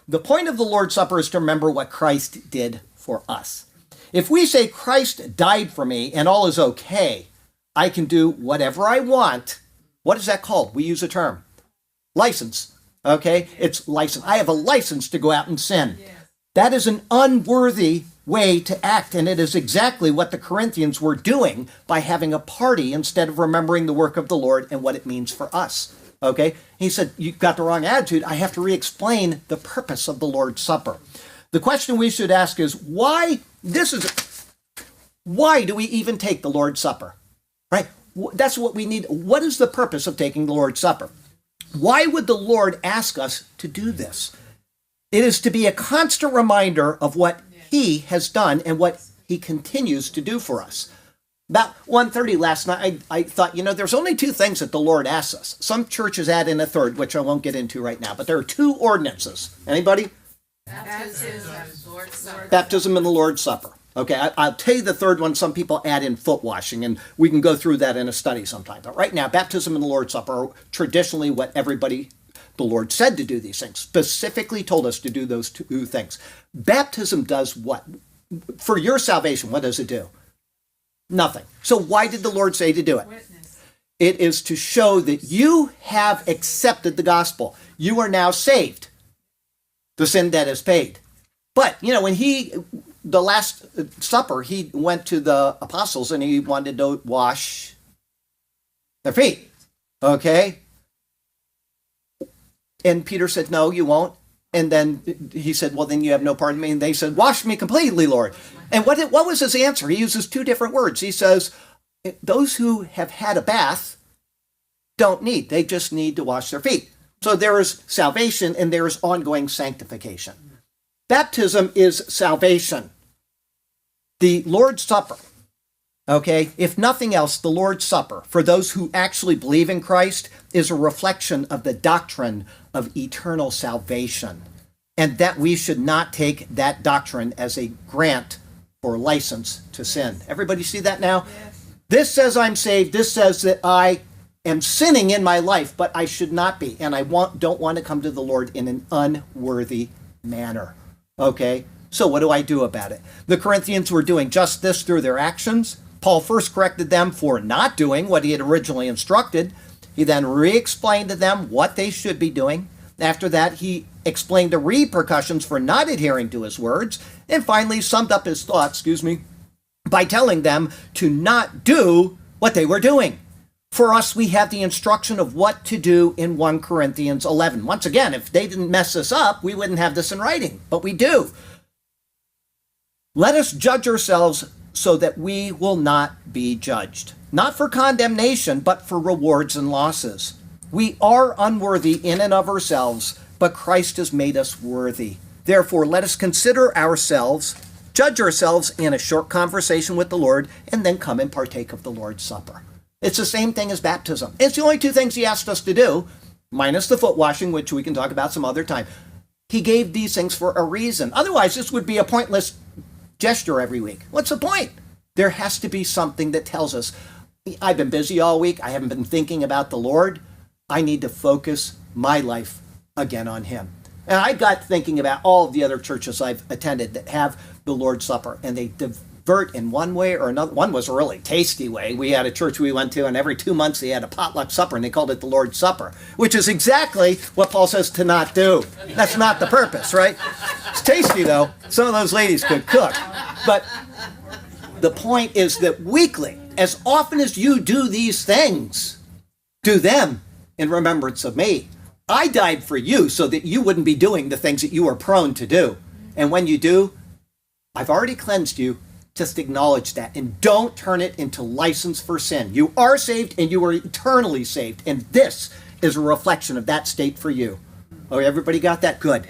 The point of the Lord's Supper is to remember what Christ did for us. If we say Christ died for me and all is okay, I can do whatever I want. What is that called? We use a term. License. Okay? It's license. I have a license to go out and sin. Yes. That is an unworthy way to act, and it is exactly what the Corinthians were doing by having a party instead of remembering the work of the Lord and what it means for us. Okay? He said, you've got the wrong attitude. I have to re-explain the purpose of the Lord's Supper. The question we should ask is, why do we even take the Lord's Supper? Right? That's what we need. What is the purpose of taking the Lord's Supper? Why would the Lord ask us to do this? It is to be a constant reminder of what he has done and what he continues to do for us. About 1:30 last night, I thought, there's only two things that the Lord asks us. Some churches add in a third, which I won't get into right now, but there are two ordinances. Anybody? Baptism and the Lord's Supper. Okay, I'll tell you the third one. Some people add in foot washing, and we can go through that in a study sometime. But right now, baptism and the Lord's Supper are traditionally what the Lord said to do these things, specifically told us to do those two things. Baptism does what? For your salvation, what does it do? Nothing. So why did the Lord say to do it? Witness. It is to show that you have accepted the gospel. You are now saved. The sin debt is paid. But, when the Last Supper, he went to the apostles and he wanted to wash their feet. Okay? And Peter said, no, you won't. And then he said, well, then you have no part in me. And they said, wash me completely, Lord. And what was his answer? He uses two different words. He says, those who have had a bath don't need. They just need to wash their feet. So there is salvation and there is ongoing sanctification. Baptism is salvation. The Lord's Supper, okay, if nothing else, the Lord's Supper, for those who actually believe in Christ, is a reflection of the doctrine of eternal salvation, and that we should not take that doctrine as a grant or license to sin. Everybody see that now? Yes. This says I'm saved. This says that I am sinning in my life, but I should not be, and I don't want to come to the Lord in an unworthy manner, okay? So what do I do about it? The Corinthians were doing just this through their actions. Paul first corrected them for not doing what he had originally instructed. He then re-explained to them what they should be doing. After that, he explained the repercussions for not adhering to his words, and finally summed up his thoughts, by telling them to not do what they were doing. For us, we have the instruction of what to do in 1 Corinthians 11. Once again, if they didn't mess this up, we wouldn't have this in writing, but we do. Let us judge ourselves so that we will not be judged, not for condemnation, but for rewards and losses. We are unworthy in and of ourselves, but Christ has made us worthy. Therefore, let us consider ourselves, judge ourselves in a short conversation with the Lord, and then come and partake of the Lord's Supper. It's the same thing as baptism. It's the only two things he asked us to do, minus the foot washing, which we can talk about some other time. He gave these things for a reason. Otherwise, this would be a pointless gesture every week. What's the point? There has to be something that tells us, I've been busy all week. I haven't been thinking about the Lord. I need to focus my life again on him. And I got thinking about all of the other churches I've attended that have the Lord's Supper, and they divert in one way or another. One was a really tasty way. We had a church we went to, and every 2 months they had a potluck supper, and they called it the Lord's Supper, which is exactly what Paul says to not do. That's not the purpose, right? It's tasty, though. Some of those ladies could cook. But the point is that weekly, as often as you do these things, do them in remembrance of me. I died for you so that you wouldn't be doing the things that you are prone to do. And when you do, I've already cleansed you. Just acknowledge that and don't turn it into license for sin. You are saved and you are eternally saved. And this is a reflection of that state for you. Oh, everybody got that? Good.